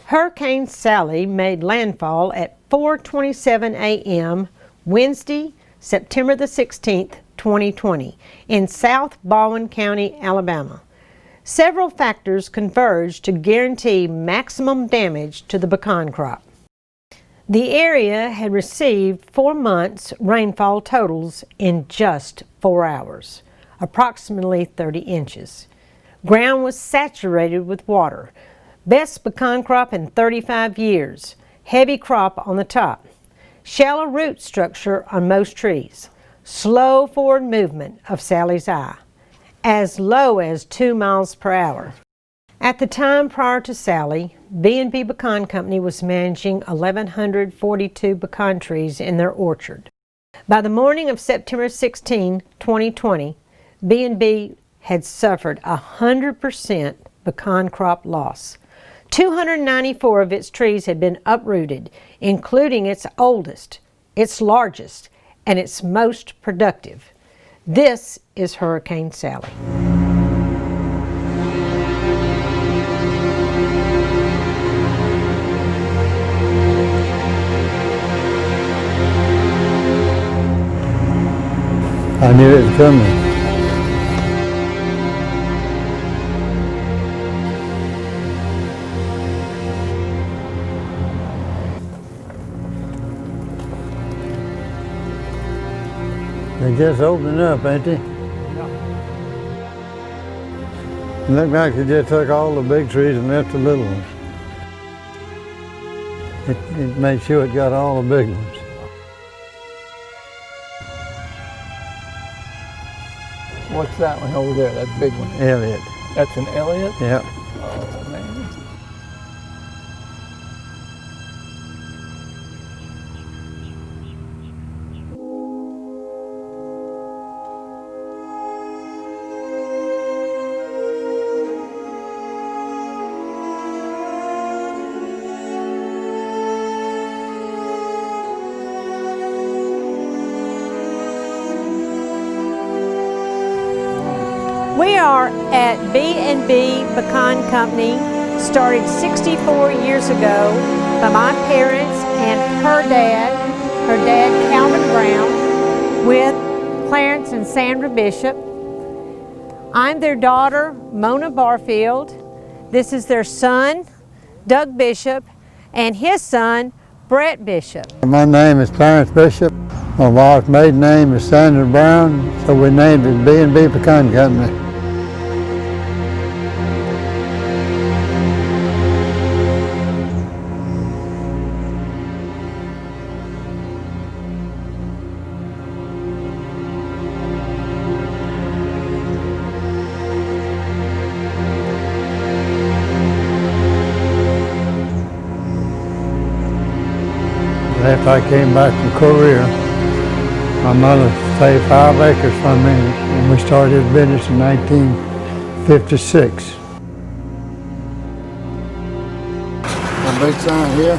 Hurricane Sally made landfall at 4:27 a.m. Wednesday, September the 16th, 2020, in South Baldwin County, Alabama. Several factors converged to guarantee maximum damage to the pecan crop. The area had received 4 months' rainfall totals in just 4 hours, approximately 30 inches. Ground was saturated with water. Best pecan crop in 35 years. Heavy crop on the top. Shallow root structure on most trees. Slow forward movement of Sally's eye. As low as 2 miles per hour. At the time prior to Sally, B&B Pecan Company was managing 1,142 pecan trees in their orchard. By the morning of September 16, 2020, B&B had suffered 100% pecan crop loss. 294 of its trees had been uprooted, including its oldest, its largest, and its most productive. This is Hurricane Sally. I knew it was coming. They're just opening up, ain't they? Yeah. It looked like they just took all the big trees and left the little ones. It made sure it got all the big ones. What's that one over there, that big one? Elliot. That's an Elliot? Yeah. Oh, man. We are at B&B Pecan Company, started 64 years ago by my parents and her dad Calvin Brown, with Clarence and Sandra Bishop. I'm their daughter, Mona Barfield. This is their son, Doug Bishop, and his son, Brett Bishop. My name is Clarence Bishop. My wife's maiden name is Sandra Brown, so we named it B&B Pecan Company. After I came back from Korea, my mother saved 5 acres from me, and we started this business in 1956. The big sign here,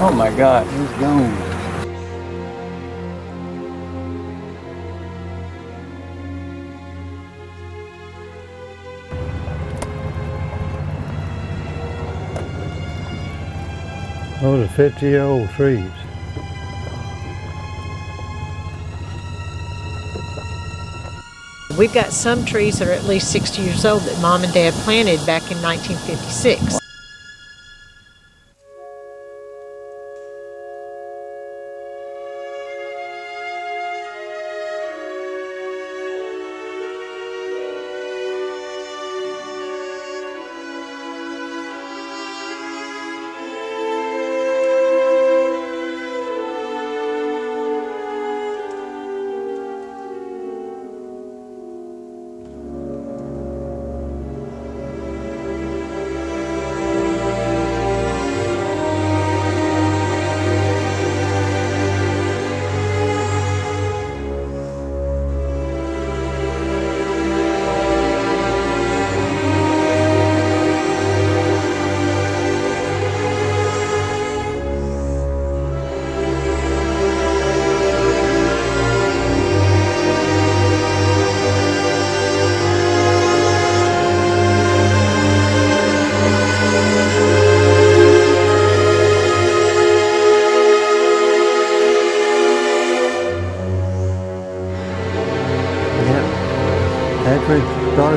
Oh my God. it's gone. Those are 50-year-old trees. We've got some trees that are at least 60 years old that Mom and Dad planted back in 1956.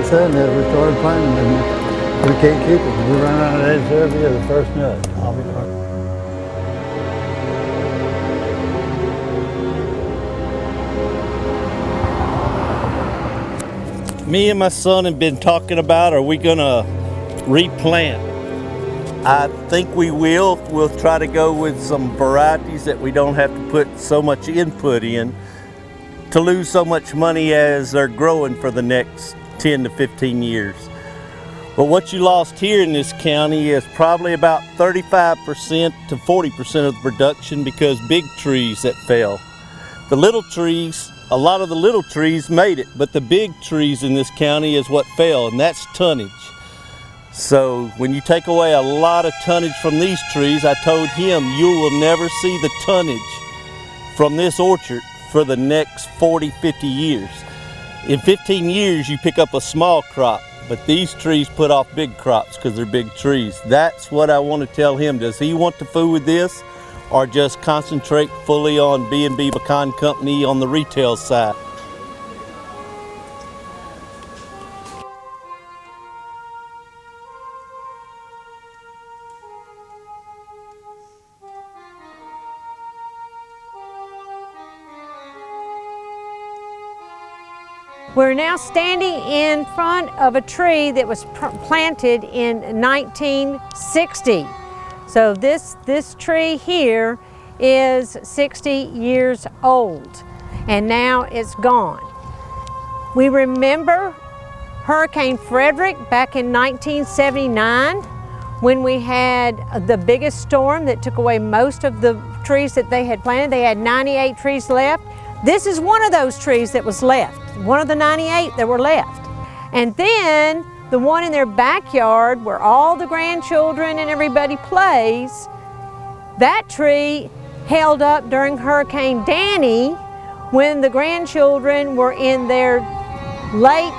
saying is we started planting them. We can't keep them. We run out of eggs every year, the first nut. I'll be darned. Me and my son have been talking about, are we gonna replant? I think we will. We'll try to go with some varieties that we don't have to put so much input in to lose so much money as they're growing for the next 10 to 15 years. But what you lost here in this county is probably about 35% to 40% of the production because big trees that fell. The little trees, a lot of the little trees made it, but the big trees in this county is what fell, and that's tonnage. So when you take away a lot of tonnage from these trees, I told him you will never see the tonnage from this orchard for the next 40, 50 years. In 15 years, you pick up a small crop, but these trees put off big crops because they're big trees. That's what I want to tell him. Does he want to fool with this or just concentrate fully on B&B Pecan Company on the retail side? We're now standing in front of a tree that was planted in 1960. So this tree here is 60 years old, and now it's gone. We remember Hurricane Frederick back in 1979 when we had the biggest storm that took away most of the trees that they had planted. They had 98 trees left. This is one of those trees that was left, one of the 98 that were left. And then the one in their backyard where all the grandchildren and everybody plays, that tree held up during Hurricane Danny when the grandchildren were in their late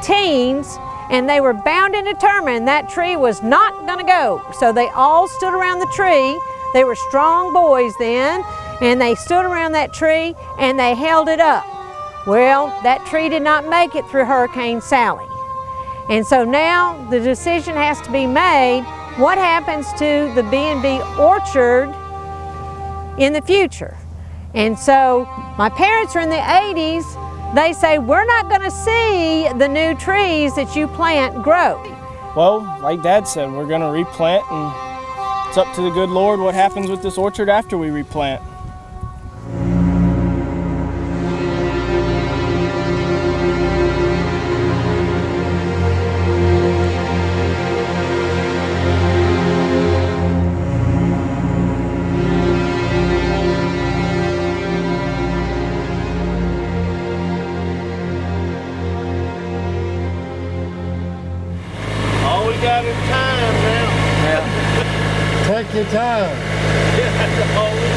teens, and they were bound and determined that tree was not gonna go. So they all stood around the tree. They were strong boys then, and they stood around that tree and they held it up. Well, that tree did not make it through Hurricane Sally. And so now the decision has to be made, what happens to the B&B orchard in the future? And so my parents are in the 80s. They say, we're not gonna see the new trees that you plant grow. Well, like Dad said, we're gonna replant, and it's up to the good Lord what happens with this orchard after we replant. All we got is time now. Take your time. Yeah, that's all we